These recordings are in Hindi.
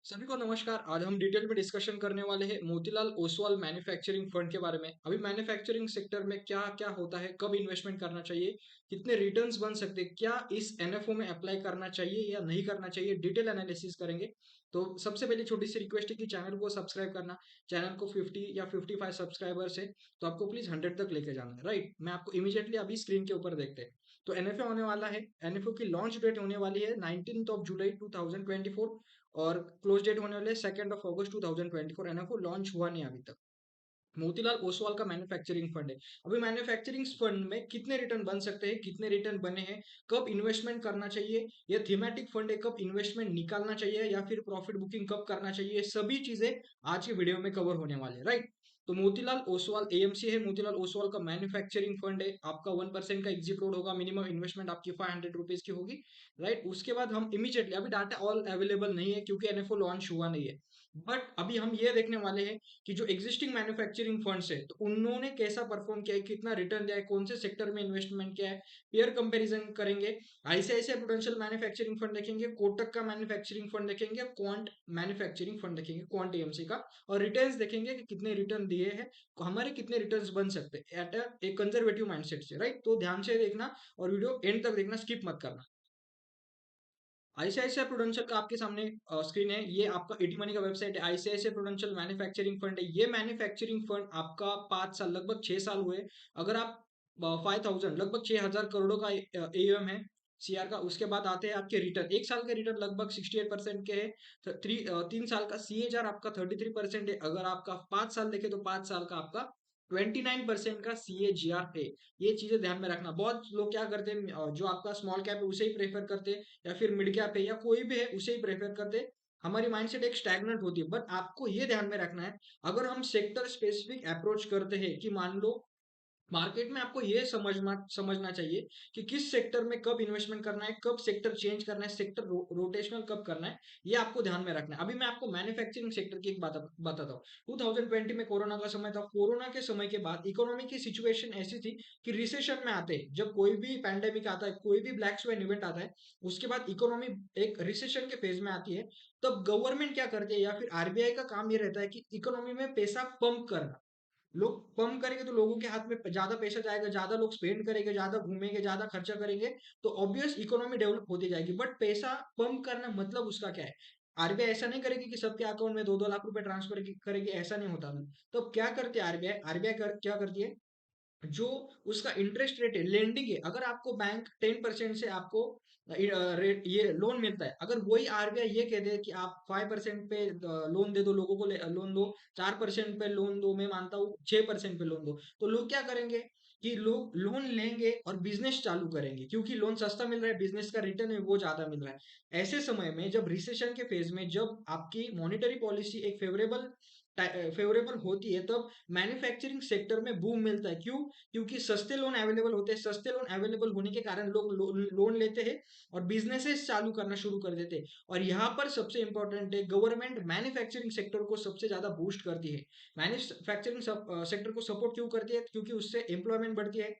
सभी को नमस्कार। आज हम डिटेल में डिस्कशन करने वाले हैं मोतीलाल ओसवाल मैन्युफैक्चरिंग फंड के बारे में। अभी मैन्युफैक्चरिंग सेक्टर में क्या क्या होता है, कब इन्वेस्टमेंट करना चाहिए, कितने रिटर्न्स बन सकते हैं, क्या इस एनएफओ में अप्लाई करना चाहिए या नहीं करना चाहिए, डिटेल एनालिसिस करेंगे। तो सबसे पहले छोटी सी रिक्वेस्ट है कि चैनल को सब्सक्राइब करना। चैनल को 50 या 55 सब्सक्राइबर्स है तो आपको प्लीज 100 तक लेके जाना है, राइट। मैं आपको इमीडिएटली अभी स्क्रीन के ऊपर देखते हैं। तो एनएफओ होने वाला है। एनएफओ की लॉन्च डेट होने वाली है 19 ऑफ जुलाई 2024 और क्लोज डेट होने वाले 2 अगस्त 2024। एनएफओ लॉन्च हुआ नहीं अभी तक। मोतीलाल ओसवाल का मैन्युफैक्चरिंग फंड है। अभी मैन्युफैक्चरिंग फंड में कितने रिटर्न बन सकते हैं, कितने रिटर्न बने हैं, कब इन्वेस्टमेंट करना चाहिए, ये थीमेटिक फंड है, कब इन्वेस्टमेंट निकालना चाहिए या फिर प्रॉफिट बुकिंग कब करना चाहिए, ये सभी चीजें आज के वीडियो में कवर होने वाले हैं, राइट। तो मोतीलाल ओसवाल एएमसी है। मोतीलाल ओसवाल का मैन्युफैक्चरिंग फंड है। आपका 1% का एग्जिट रोड होगा। मिनिमम इन्वेस्टमेंट आपकी 500 रुपीज की होगी, राइट। उसके बाद हम इमीडिएटली, अभी डाटा ऑल अवेलेबल नहीं है क्योंकि एनएफओ लॉन्च हुआ नहीं है, बट अभी हम ये देखने वाले हैं कि जो एग्जिस्टिंग मैन्युफैक्चरिंग फंड्स है तो उन्होंने कैसा परफॉर्म किया है, कितना रिटर्न दिया है, कौन से सेक्टर में इन्वेस्टमेंट किया है, पेयर कंपैरिजन करेंगे। आईसीआईसीआई प्रूडेंशियल मैन्युफैक्चरिंग फंड देखेंगे, कोटक का मैन्युफैक्चरिंग फंड देखेंगे, क्वांट मैन्युफैक्चरिंग फंड देखेंगे, क्वांट एएमसी का। और रिटर्न्स देखेंगे कि कितने रिटर्न दिए हैं, हमारे कितने रिटर्न्स बन सकते हैं एट ए कंजर्वेटिव माइंडसेट से, राइट। तो ध्यान से देखना और वीडियो एंड तक देखना, स्किप मत करना। आईसीआईसीआई प्रूडेंशियल का आपके सामने स्क्रीन है। ये आपका एटी मनी का वेबसाइट है। आईसीआईसीआई प्रूडेंशियल मैन्युफैक्चरिंग फंड है। ये मैन्युफैक्चरिंग फंड आपका 5 साल, लगभग 6 साल हुए। अगर आप 5,000, लगभग 6,000 करोड़ों का एयूएम है सीआर का। उसके बाद आते हैं आपके रिटर्न। 1 साल के रिटर्न लगभग 68% के है। 3 साल का सीएजार आपका 33% है। अगर आपका 5 साल देखे तो 5 साल का आपका 29% का सीएजीआर है। ये चीजें ध्यान में रखना। बहुत लोग क्या करते हैं, जो आपका स्मॉल कैप है उसे ही प्रेफर करते हैं, या फिर मिड कैप है या कोई भी है उसे ही प्रेफर करते। हमारी माइंडसेट एक स्टैग्नेंट होती है, बट आपको ये ध्यान में रखना है, अगर हम सेक्टर स्पेसिफिक अप्रोच करते हैं कि मान लो मार्केट में, आपको ये समझना चाहिए कि किस सेक्टर में कब इन्वेस्टमेंट करना है, कब सेक्टर चेंज करना है, सेक्टर रोटेशनल कब करना है, ये आपको ध्यान में रखना है। अभी मैं आपको मैन्युफैक्चरिंग सेक्टर की एक बात बताता हूँ। 2020 में कोरोना का समय था। कोरोना के समय के बाद इकोनॉमी की सिचुएशन ऐसी थी कि रिसेशन में आते हैं, जब कोई भी पैंडेमिक आता है, कोई भी ब्लैक स्वेन इवेंट आता है, उसके बाद इकोनॉमी एक रिसेशन के फेज में आती है, तब गवर्नमेंट क्या करती है या फिर आरबीआई का काम ये रहता है कि इकोनॉमी में पैसा पंप करना। लोग पंप करेंगे तो लोगों के हाथ में ज्यादा पैसा जाएगा, ज्यादा लोग स्पेंड करेंगे, ज्यादा घूमेंगे, ज्यादा खर्चा करेंगे, तो ऑब्वियस इकोनॉमी डेवलप होती जाएगी। बट पैसा पंप करना मतलब उसका क्या है? आरबीआई ऐसा नहीं करेगी कि सबके अकाउंट में 2-2 लाख रुपए ट्रांसफर करेगी, ऐसा नहीं होता। तो अब क्या करती है आरबीआई? क्या करती है, जो उसका इंटरेस्ट रेट है, लेंडिंग है, अगर आपको बैंक 10% से आपको रेट ये लोन मिलता है, अगर वही आरबीआई ये कह दे कि आप 5% पे लोन दे दो लोगों को, लोन दो, 4% पे लोन दो, मैं मानता हूँ 6% पे लोन दो, तो लोग क्या करेंगे कि लोग लोन लेंगे और बिजनेस चालू करेंगे, क्योंकि लोन सस्ता मिल रहा है, बिजनेस का रिटर्न है वो ज्यादा मिल रहा है। ऐसे समय में जब रिसेशन के फेज में, जब आपकी मॉनेटरी पॉलिसी एक फेवरेबल होती है, तब मैन्युफैक्चरिंग सेक्टर में बूम मिलता है। क्यों? क्योंकि सस्ते लोन अवेलेबल होते हैं। सस्ते लोन अवेलेबल होने के कारण लोग लोन लेते हैं और बिजनेसेस चालू करना शुरू कर देते हैं। और यहाँ पर सबसे इंपॉर्टेंट है, गवर्नमेंट मैन्युफैक्चरिंग सेक्टर को सबसे ज्यादा बूस्ट करती है। मैन्युफैक्चरिंग सेक्टर को सपोर्ट क्यों करती है? क्योंकि उससे एम्प्लॉयमेंट बढ़ती है।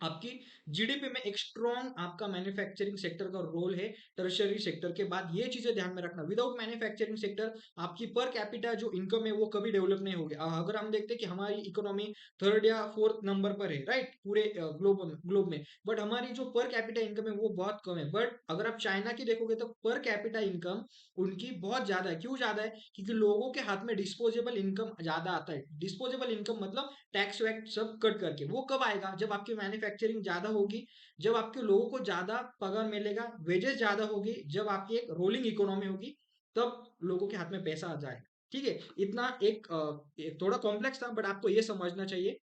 आपकी जीडीपी में एक स्ट्रॉन्ग आपका मैन्युफैक्चरिंग सेक्टर का रोल है टर्शियरी सेक्टर के बाद। ये चीजें ध्यान में रखना। विदाउट मैन्युफैक्चरिंग सेक्टर आपकी पर कैपिटा जो इनकम है वो कभी डेवलप नहीं होगी। अगर हम देखते हैं कि हमारी इकोनॉमी 3rd या 4th नंबर पर है, राइट, पूरे ग्लोब में, बट हमारी जो पर कैपिटा इनकम है वो बहुत कम है। बट अगर आप चाइना की देखोगे तो पर कैपिटा इनकम उनकी बहुत ज्यादा है। क्यों ज्यादा है? क्योंकि लोगों के हाथ में डिस्पोजेबल इनकम ज्यादा आता है। डिस्पोजेबल इनकम मतलब टैक्स वैक्स सब कट करके। वो कब आएगा? जब आपकी मैन्युफैक्चरिंग ज्यादा होगी, जब आपके लोगों को ज्यादा पगार मिलेगा, वेजेस ज्यादा होगी, जब आपकी एक रोलिंग इकोनॉमी होगी, तब लोगों के हाथ में पैसा आ जाएगा। ठीक है। इतना एक थोड़ा कॉम्प्लेक्स था, बट आपको ये समझना चाहिए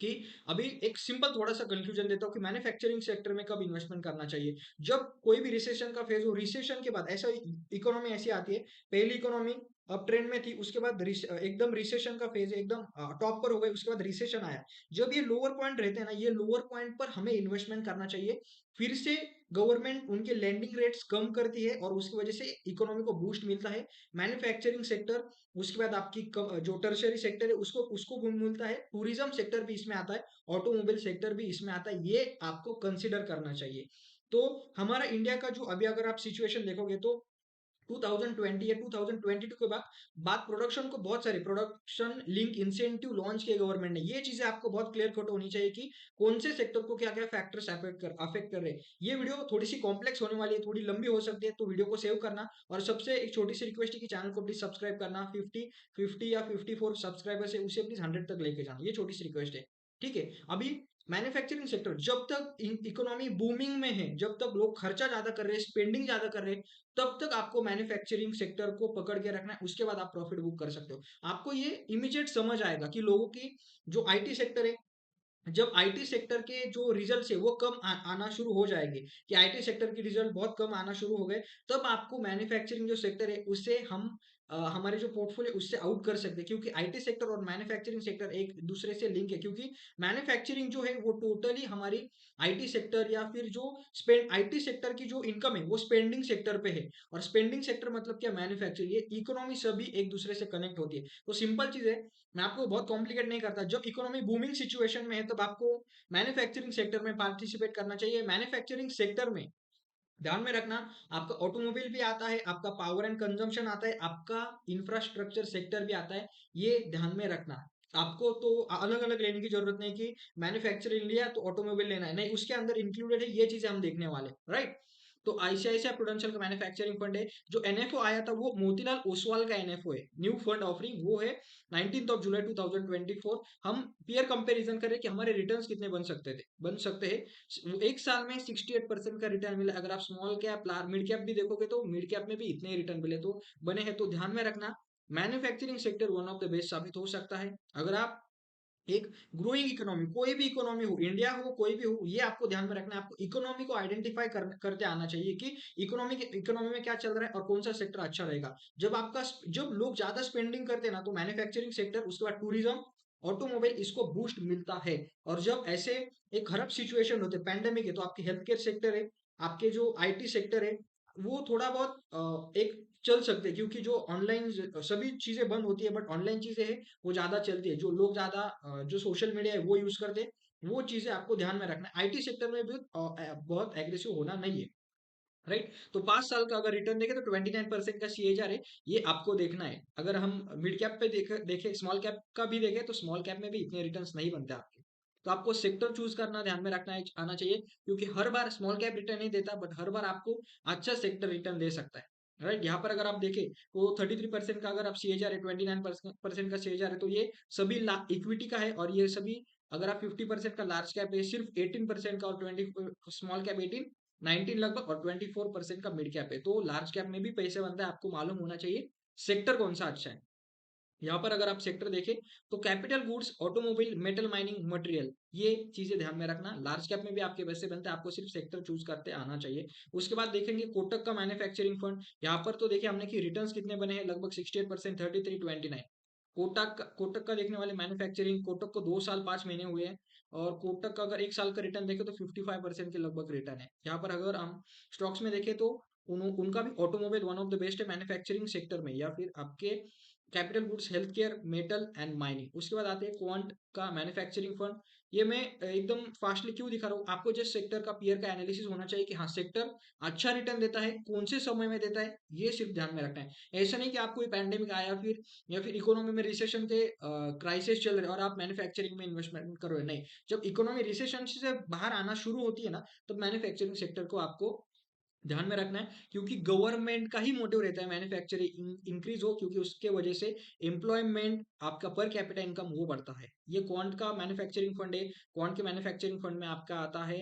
कि अभी एक सिंपल थोड़ा सा कंक्लूजन देता हूँ कि मैन्युफैक्चरिंग सेक्टर में कब इन्वेस्टमेंट करना चाहिए। जब कोई भी रिसेशन का फेज हो, रिसेशन के बाद ऐसा इकोनॉमी ऐसी आती है, पहली इकोनॉमी अब ट्रेंड में थी, उसके बाद एकदम रिसेशन का फेज एकदम टॉप पर हो गई, उसके बाद रिसेशन आया। जब ये लोअर पॉइंट रहते हैं ना, ये लोअर पॉइंट पर हमें इन्वेस्टमेंट करना चाहिए। फिर से गवर्नमेंट उनके लैंडिंग रेट्स कम करती है और उसकी वजह से इकोनॉमी को बूस्ट मिलता है। मैन्युफैक्चरिंग सेक्टर, उसके बाद आपकी जो टर्शियरी सेक्टर है उसको उसको बूम मिलता है। टूरिज्म सेक्टर भी इसमें आता है, ऑटोमोबाइल सेक्टर भी इसमें आता है। ये आपको कंसिडर करना चाहिए। तो हमारा इंडिया का जो अभी अगर आप सिचुएशन देखोगे तो 2020 या 2022 के बाद बात प्रोडक्शन को, बहुत सारे प्रोडक्शन लिंक इंसेंटिव लॉन्च किए गवर्नमेंट ने। ये चीजें आपको बहुत क्लियर कट होनी चाहिए कि कौन से सेक्टर को क्या क्या फैक्टर्स अफेक्ट कर रहे हैं। ये वीडियो थोड़ी सी कॉम्प्लेक्स होने वाली है, थोड़ी लंबी हो सकती है, तो वीडियो को सेव करना। और सबसे एक छोटी सी रिक्वेस्ट है कि चैनल को प्लीज सब्सक्राइब करना। 50 या 54 सब्सक्राइबर्स है, उसे प्लीज 100 तक लेके जाना, ये छोटी सी रिक्वेस्ट है। ठीक है। अभी मैन्युफैक्चरिंग सेक्टर जब तक इकोनॉमी बूमिंग में है, जब तक लोग खर्चा ज्यादा कर रहे हैं, स्पेंडिंग ज्यादा कर रहे हैं, तब तक आपको मैन्युफैक्चरिंग सेक्टर को पकड़ के रखना है। उसके बाद आप प्रॉफिट बुक कर सकते हो। आपको ये इमीडिएट समझ आएगा कि लोगों की जो आईटी सेक्टर है, जब आईटी सेक्टर के जो रिजल्ट है वो कम आना शुरू हो जाएंगे, कि आईटी सेक्टर के रिजल्ट बहुत कम आना शुरू हो गए, तब आपको मैन्युफैक्चरिंग जो सेक्टर है उसे हम हमारे जो पोर्टफोलियो उससे आउट कर सकते हैं। क्योंकि आईटी सेक्टर और मैन्युफैक्चरिंग सेक्टर एक दूसरे से लिंक है। क्योंकि मैन्युफैक्चरिंग जो है वो टोटली हमारी आईटी सेक्टर या फिर जो स्पेंड आईटी सेक्टर की जो इनकम है वो स्पेंडिंग सेक्टर पे है। और स्पेंडिंग सेक्टर मतलब क्या, मैन्युफैक्चरिंग, ये इकोनॉमी सभी एक दूसरे से कनेक्ट होती है। तो सिंपल चीज है, मैं आपको बहुत कॉम्प्लिकेट नहीं करता। जब इकोनॉमी बूमिंग सिचुएशन में है तब आपको मैन्युफैक्चरिंग सेक्टर में पार्टिसिपेट करना चाहिए। मैन्युफैक्चरिंग सेक्टर में ध्यान में रखना, आपका ऑटोमोबाइल भी आता है, आपका पावर एंड कंजम्पशन आता है, आपका इंफ्रास्ट्रक्चर सेक्टर भी आता है। ये ध्यान में रखना। आपको तो अलग अलग लेने की जरूरत नहीं कि मैन्युफैक्चरिंग लिया तो ऑटोमोबाइल लेना है, नहीं, उसके अंदर इंक्लूडेड है। ये चीजें हम देखने वाले, राइट। तो आईसीआईसीआई प्रूडेंशियल का मैन्युफैक्चरिंग फंड है। जो एनएफओ आया था वो मोतीलाल ओसवाल का एनएफओ है, न्यू फंड ऑफरिंग, वो है 19 जुलाई 2024। हम पीयर कंपैरिजन करें कि हमारे रिटर्न्स कितने बन सकते हैं। एक साल में 68% का रिटर्न मिला। अगर आप स्मॉल कैप मिड कैप भी देखोगे तो मिड कैप में भी इतने ही रिटर्न मिले तो बने हैं। तो ध्यान में रखना, manufacturing sector one of the best साबित हो सकता है। अगर आप एक ग्रोइंग इकोनॉमी, कोई भी इकोनॉमी हो, इंडिया हो कोई भी हो, ये आपको ध्यान में रखना है। आपको इकोनॉमी को आइडेंटिफाई करते आना चाहिए कि इकोनॉमी में क्या चल रहा है और कौन सा सेक्टर अच्छा रहेगा। जब लोग ज्यादा स्पेंडिंग करते हैं ना, तो मैन्युफैक्चरिंग सेक्टर, उसके बाद टूरिज्म, ऑटोमोबाइल, इसको बूस्ट मिलता है। और जब ऐसे एक खराब सिचुएशन होते, पैंडेमिक है, तो आपके हेल्थ केयर सेक्टर है, आपके जो आईटी सेक्टर है, वो थोड़ा बहुत एक चल सकते हैं। क्योंकि जो ऑनलाइन सभी चीजें बंद होती है, बट ऑनलाइन चीजें है वो ज्यादा चलती है। जो लोग ज्यादा जो सोशल मीडिया है वो यूज करते हैं, वो चीजें आपको ध्यान में रखना है। आईटी सेक्टर में भी बहुत एग्रेसिव होना नहीं है, राइट। तो 5 साल का अगर रिटर्न देखें तो 29% का सीएजआर है, ये आपको देखना है। अगर हम मिड कैप पे देखें, स्मॉल कैप का भी देखें, तो स्मॉल कैप में भी इतने रिटर्न्स नहीं बनते आपके। तो आपको सेक्टर चूज करना ध्यान में रखना है, आना चाहिए। क्योंकि हर बार स्मॉल कैप रिटर्न नहीं देता, बट हर बार आपको अच्छा सेक्टर रिटर्न दे सकता है, राइट। यहाँ पर अगर आप देखें तो 33% का अगर आप सीएजआर है, 29% का सीएजआर है, तो ये सभी इक्विटी का है। और ये सभी, अगर आप 50% का लार्ज कैप है, सिर्फ 18% का, और 20 स्मॉल कैप 19 लगभग, और 24% का मिड कैप है। तो लार्ज कैप में भी पैसे बनते हैं, आपको मालूम होना चाहिए सेक्टर कौन सा अच्छा है। यहाँ पर अगर आप सेक्टर देखें तो capital goods, automobile, metal mining, material, ये चीजें ध्यान में रखना। लार्ज कैप में भी आपके पैसे बनते हैं, आपको सिर्फ सेक्टर चूज करते आना चाहिए। उसके बाद देखेंगे कोटक का मैन्युफैक्चरिंग फंड। यहाँ पर तो देखिए हमने कि रिटर्न्स कितने बने हैं, लगभग 68%, 33, 29। कोटक का देखने वाले मैन्युफैक्चरिंग, कोटक को 2 साल 5 महीने हुए हैं। और कोटक का अगर एक साल का रिटर्न देखें तो 55% के लगभग रिटर्न है। यहाँ पर अगर हम स्टॉक्स में देखें तो उनका भी automobile one of the best है मैन्युफैक्चरिंग सेक्टर में, या फिर आपके capital goods, health care, metal and mining. उसके बाद आते हैं क्वांट का मैन्युफैक्चरिंग फंड। ये मैं एकदम फास्टली क्यों दिखा रहा हूँ आपको, जिस सेक्टर का पीयर का एनालिसिस होना चाहिए कि हाँ सेक्टर अच्छा रिटर्न देता है, कौन से समय में देता है, ये सिर्फ ध्यान में रखना है। ऐसा नहीं कि आपको पैंडेमिक आया फिर, या फिर इकोनॉमी में रिसेशन के क्राइसिस चल रहे और आप मैन्युफैक्चरिंग में इन्वेस्टमेंट कर रहे हैं, नहीं। जब इकोनॉमी रिसेशन से बाहर आना शुरू होती है ना, तो मैन्युफैक्चरिंग सेक्टर को आपको ध्यान में रखना है। क्योंकि गवर्नमेंट का ही मोटिव रहता है मैन्युफैक्चरिंग इंक्रीज हो, क्योंकि उसके वजह से एम्प्लॉयमेंट, आपका पर कैपिटा इनकम वो बढ़ता है। ये क्वांट का मैन्युफैक्चरिंग फंड है। क्वांट के मैन्युफैक्चरिंग फंड में आपका आता है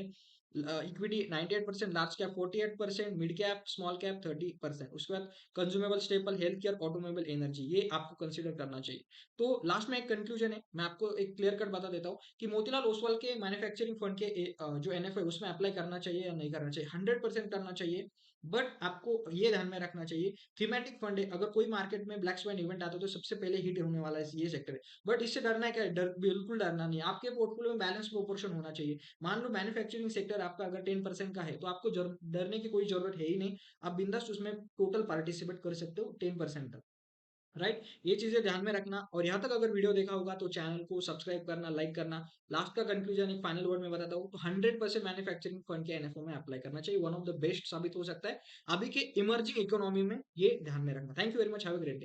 equity 98%, large cap 48%, mid cap small cap 30%। उसके बाद consumable staple, health care, automobile, energy, ये आपको कंसिडर करना चाहिए। तो लास्ट में एक कंक्लूजन है, मैं आपको एक क्लियर कट बता देता हूँ कि मोतीलाल ओसवाल के मैन्युफैक्चरिंग फंड के जो एनएफ है उसमें अप्लाई करना चाहिए या नहीं करना चाहिए। 100% करना चाहिए। बट आपको ये ध्यान में रखना चाहिए, थीमेटिक फंड है, अगर कोई मार्केट में ब्लैक स्वान इवेंट आता है तो सबसे पहले हिट होने वाला है ये सेक्टर है। बट इससे डरना है क्या, बिल्कुल डरना नहीं। आपके पोर्टफोलियो में बैलेंस प्रोपोर्शन होना चाहिए। मान लो मैन्युफैक्चरिंग सेक्टर आपका अगर 10% का है, तो आपको डरने की कोई जरूरत है ही नहीं। आप बिंदास उसमें टोटल पार्टिसिपेट कर सकते हो 10% तक। राइट? ये चीजें ध्यान में रखना, और यहाँ तक अगर वीडियो देखा होगा तो चैनल को सब्सक्राइब करना, लाइक करना। लास्ट का कंक्लूजन एक फाइनल वर्ड में बताता हूँ, तो 100% मैन्युफैक्चरिंग फंड के एनएफओ में अप्लाई करना चाहिए, वन ऑफ द बेस्ट साबित हो सकता है अभी के इमर्जिंग इकोनॉमी में, ये ध्यान में रखना। Thank you very much, have a great day.